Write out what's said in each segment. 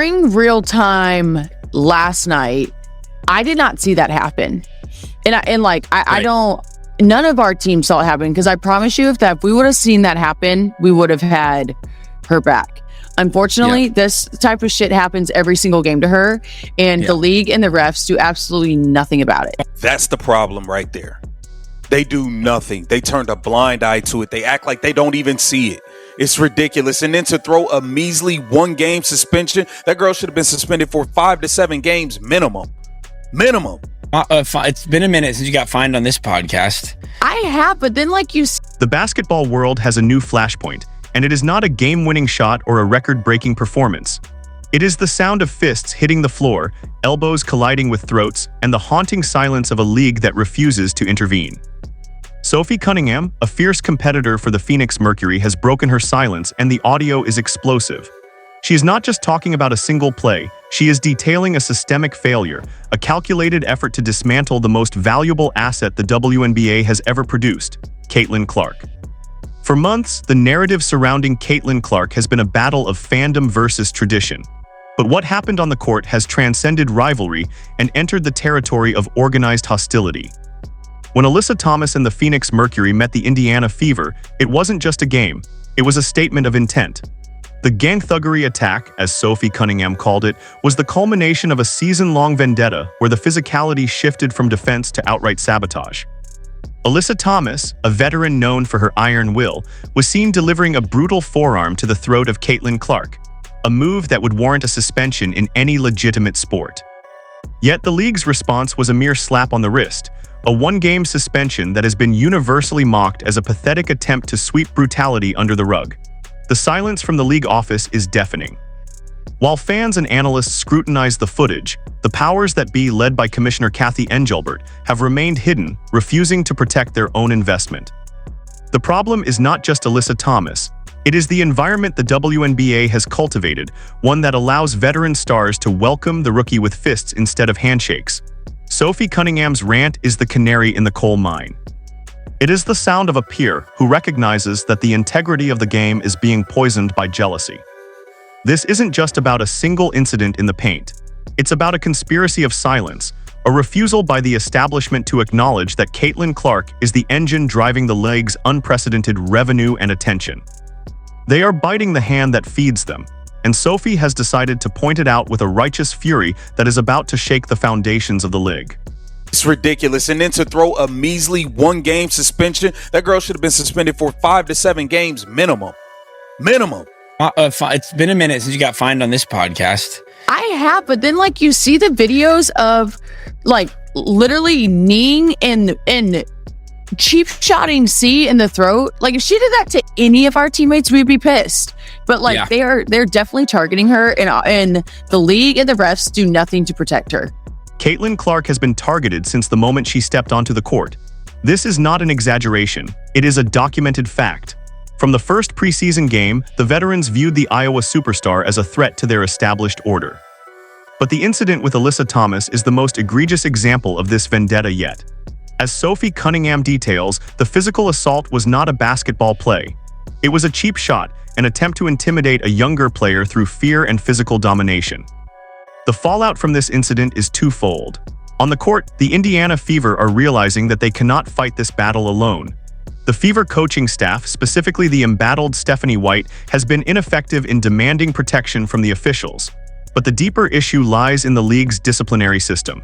during real time last night, I did not see that happen. I don't, none of our team saw it happen, because I promise you, if we would have seen that happen, we would have had her back. Unfortunately, this type of shit happens every single game to her, and the league and the refs do absolutely nothing about it. That's the problem right there. They do nothing. They turned a blind eye to it. They act like they don't even see it. It's ridiculous. And then to throw a measly 1-game suspension, that girl should have been suspended for 5 to 7 games minimum. It's been a minute since you got fined on this podcast. I have, but then the basketball world has a new flashpoint, and it is not a game-winning shot or a record-breaking performance. It is the sound of fists hitting the floor, elbows colliding with throats, and the haunting silence of a league that refuses to intervene. Sophie Cunningham, a fierce competitor for the Phoenix Mercury, has broken her silence, and the audio is explosive. She is not just talking about a single play, she is detailing a systemic failure, a calculated effort to dismantle the most valuable asset the WNBA has ever produced, Caitlin Clark. For months, the narrative surrounding Caitlin Clark has been a battle of fandom versus tradition. But what happened on the court has transcended rivalry and entered the territory of organized hostility. When Alyssa Thomas and the Phoenix Mercury met the Indiana Fever, it wasn't just a game, it was a statement of intent. The gang thuggery attack, as Sophie Cunningham called it, was the culmination of a season-long vendetta where the physicality shifted from defense to outright sabotage. Alyssa Thomas, a veteran known for her iron will, was seen delivering a brutal forearm to the throat of Caitlin Clark, a move that would warrant a suspension in any legitimate sport. Yet the league's response was a mere slap on the wrist, a 1-game suspension that has been universally mocked as a pathetic attempt to sweep brutality under the rug. The silence from the league office is deafening. While fans and analysts scrutinize the footage, the powers that be, led by Commissioner Kathy Engelbert, have remained hidden, refusing to protect their own investment. The problem is not just Alyssa Thomas. It is the environment the WNBA has cultivated, one that allows veteran stars to welcome the rookie with fists instead of handshakes. Sophie Cunningham's rant is the canary in the coal mine. It is the sound of a peer who recognizes that the integrity of the game is being poisoned by jealousy. This isn't just about a single incident in the paint. It's about a conspiracy of silence, a refusal by the establishment to acknowledge that Caitlin Clark is the engine driving the league's unprecedented revenue and attention. They are biting the hand that feeds them, and Sophie has decided to point it out with a righteous fury that is about to shake the foundations of the league. It's ridiculous. And then to throw a measly 1-game suspension, that girl should have been suspended for 5 to 7 games minimum. It's been a minute since you got fined on this podcast. I have, but then you see the videos of literally kneeing and cheap shotting C in the throat. If she did that to any of our teammates, we'd be pissed. But they're definitely targeting her, and the league and the refs do nothing to protect her. Caitlin Clark has been targeted since the moment she stepped onto the court. This is not an exaggeration, it is a documented fact. From the first preseason game, the veterans viewed the Iowa superstar as a threat to their established order. But the incident with Alyssa Thomas is the most egregious example of this vendetta yet. As Sophie Cunningham details, the physical assault was not a basketball play. It was a cheap shot, an attempt to intimidate a younger player through fear and physical domination. The fallout from this incident is twofold. On the court, the Indiana Fever are realizing that they cannot fight this battle alone. The Fever coaching staff, specifically the embattled Stephanie White, has been ineffective in demanding protection from the officials. But the deeper issue lies in the league's disciplinary system.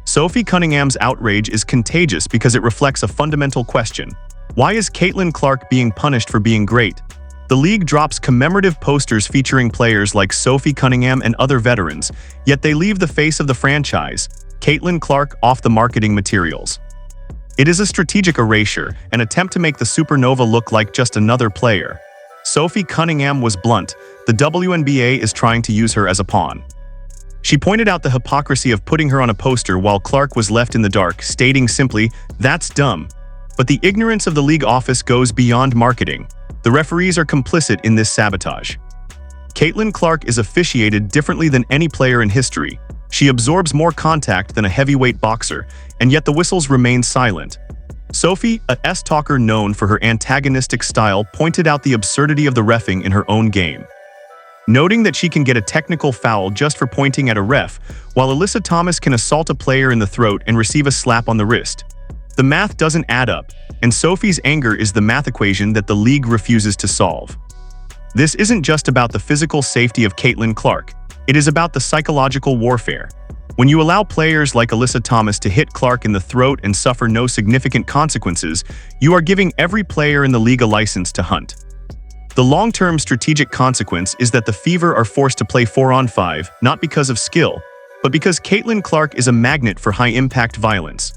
Sophie Cunningham's outrage is contagious because it reflects a fundamental question. Why is Caitlin Clark being punished for being great? The league drops commemorative posters featuring players like Sophie Cunningham and other veterans, yet they leave the face of the franchise, Caitlin Clark, off the marketing materials. It is a strategic erasure, an attempt to make the supernova look like just another player. Sophie Cunningham was blunt. The WNBA is trying to use her as a pawn. She pointed out the hypocrisy of putting her on a poster while Clark was left in the dark, stating simply, "That's dumb." But the ignorance of the league office goes beyond marketing. The referees are complicit in this sabotage. Caitlin Clark is officiated differently than any player in history. She absorbs more contact than a heavyweight boxer, and yet the whistles remain silent. Sophie, a S-talker known for her antagonistic style, pointed out the absurdity of the reffing in her own game. noting that she can get a technical foul just for pointing at a ref, while Alyssa Thomas can assault a player in the throat and receive a slap on the wrist. The math doesn't add up, and Sophie's anger is the math equation that the league refuses to solve. This isn't just about the physical safety of Caitlin Clark, it is about the psychological warfare. When you allow players like Alyssa Thomas to hit Clark in the throat and suffer no significant consequences, you are giving every player in the league a license to hunt. The long-term strategic consequence is that the Fever are forced to play 4-on-5, not because of skill, but because Caitlin Clark is a magnet for high-impact violence.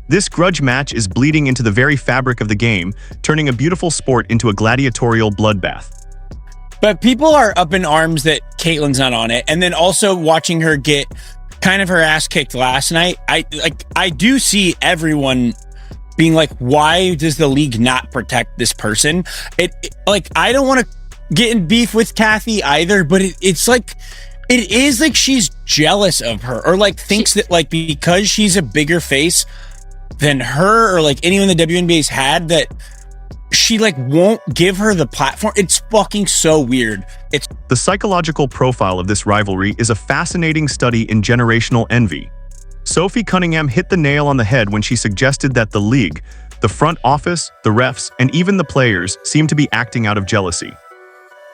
This grudge match is bleeding into the very fabric of the game, turning a beautiful sport into a gladiatorial bloodbath. But people are up in arms that Caitlin's not on it, and then also watching her get kind of her ass kicked last night. I do see everyone being like, why does the league not protect this person? I don't want to get in beef with Kathy either, but it is like she's jealous of her, or like thinks that like because she's a bigger face than her or like anyone the WNBA's had, that she like won't give her the platform. It's fucking so weird. The psychological profile of this rivalry is a fascinating study in generational envy. Sophie Cunningham hit the nail on the head when she suggested that the league, the front office, the refs, and even the players seem to be acting out of jealousy.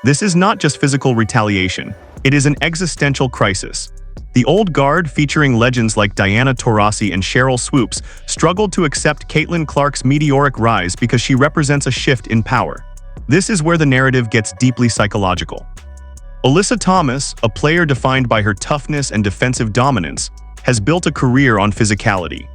This is not just physical retaliation, it is an existential crisis. The old guard, featuring legends like Diana Taurasi and Cheryl Swoops, struggled to accept Caitlin Clark's meteoric rise because she represents a shift in power. This is where the narrative gets deeply psychological. Alyssa Thomas, a player defined by her toughness and defensive dominance, has built a career on physicality.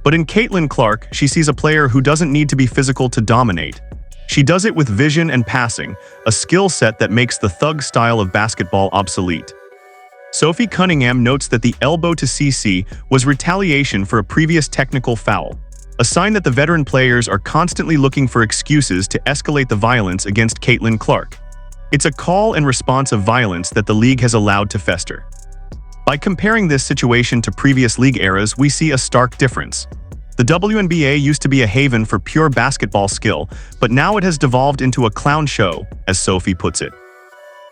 But in Caitlin Clark, she sees a player who doesn't need to be physical to dominate. She does it with vision and passing, a skill set that makes the thug style of basketball obsolete. Sophie Cunningham notes that the elbow to CC was retaliation for a previous technical foul, a sign that the veteran players are constantly looking for excuses to escalate the violence against Caitlin Clark. It's a call and response of violence that the league has allowed to fester. By comparing this situation to previous league eras, we see a stark difference. The WNBA used to be a haven for pure basketball skill, but now it has devolved into a clown show, as Sophie puts it.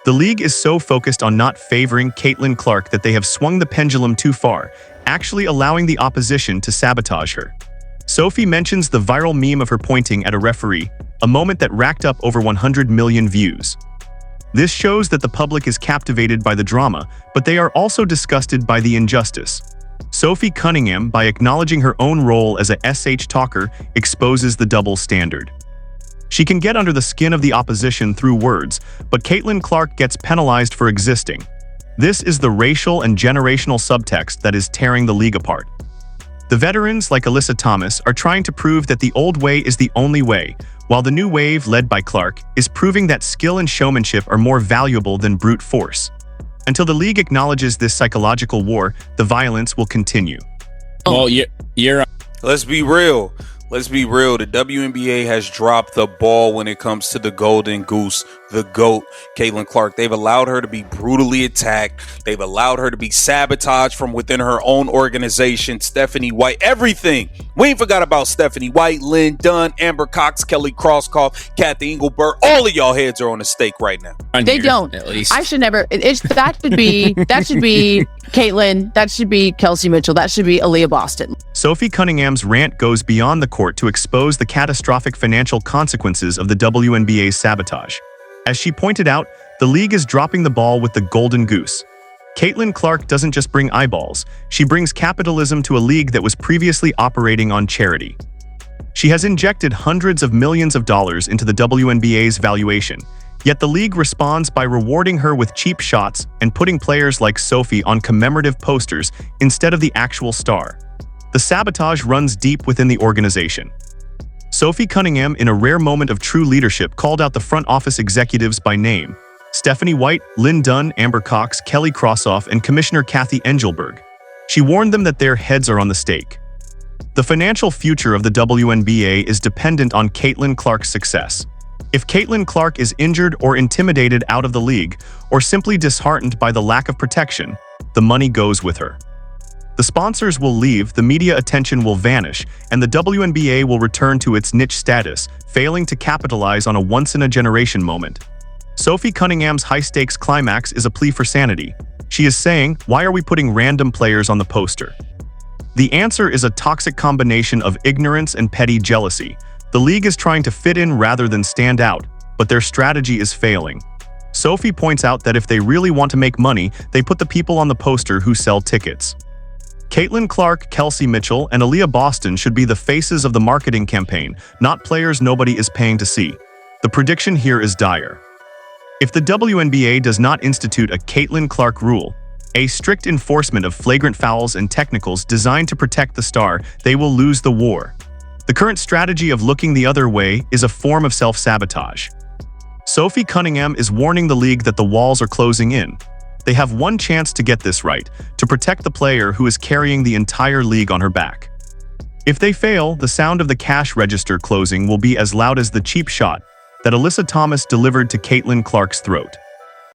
The league is so focused on not favoring Caitlin Clark that they have swung the pendulum too far, actually allowing the opposition to sabotage her. Sophie mentions the viral meme of her pointing at a referee, a moment that racked up over 100 million views. This shows that the public is captivated by the drama, but they are also disgusted by the injustice. Sophie Cunningham, by acknowledging her own role as a SH talker, exposes the double standard. She can get under the skin of the opposition through words, but Caitlin Clark gets penalized for existing. This is the racial and generational subtext that is tearing the league apart. The veterans, like Alyssa Thomas, are trying to prove that the old way is the only way, while the new wave, led by Clark, is proving that skill and showmanship are more valuable than brute force. Until the league acknowledges this psychological war, the violence will continue. Well, you're Let's be real. Let's be real. The WNBA has dropped the ball when it comes to the golden goose, the GOAT, Caitlin Clark. They've allowed her to be brutally attacked. They've allowed her to be sabotaged from within her own organization. Stephanie White, everything. We ain't forgot about Stephanie White, Lynn Dunn, Amber Cox, Kelly Crosskoff, Kathy Engelbert. All of y'all heads are on the stake right now. They don't. At least I should never. That should be Caitlin. That should be Kelsey Mitchell. That should be Aaliyah Boston. Sophie Cunningham's rant goes beyond the court to expose the catastrophic financial consequences of the WNBA's sabotage. As she pointed out, the league is dropping the ball with the golden goose. Caitlin Clark doesn't just bring eyeballs, she brings capitalism to a league that was previously operating on charity. She has injected hundreds of millions of dollars into the WNBA's valuation, yet the league responds by rewarding her with cheap shots and putting players like Sophie on commemorative posters instead of the actual star. The sabotage runs deep within the organization. Sophie Cunningham, in a rare moment of true leadership, called out the front office executives by name: Stephanie White, Lynn Dunn, Amber Cox, Kelly Crosskoff, and Commissioner Kathy Engelbert. She warned them that their heads are on the stake. The financial future of the WNBA is dependent on Caitlin Clark's success. If Caitlin Clark is injured or intimidated out of the league, or simply disheartened by the lack of protection, the money goes with her. The sponsors will leave, the media attention will vanish, and the WNBA will return to its niche status, failing to capitalize on a once-in-a-generation moment. Sophie Cunningham's high-stakes climax is a plea for sanity. She is saying, why are we putting random players on the poster? The answer is a toxic combination of ignorance and petty jealousy. The league is trying to fit in rather than stand out, but their strategy is failing. Sophie points out that if they really want to make money, they put the people on the poster who sell tickets. Caitlin Clark, Kelsey Mitchell, and Aaliyah Boston should be the faces of the marketing campaign, not players nobody is paying to see. The prediction here is dire. If the WNBA does not institute a Caitlin Clark rule, a strict enforcement of flagrant fouls and technicals designed to protect the star, they will lose the war. The current strategy of looking the other way is a form of self-sabotage. Sophie Cunningham is warning the league that the walls are closing in. They have one chance to get this right, to protect the player who is carrying the entire league on her back. If they fail, the sound of the cash register closing will be as loud as the cheap shot that Alyssa Thomas delivered to Caitlin Clark's throat.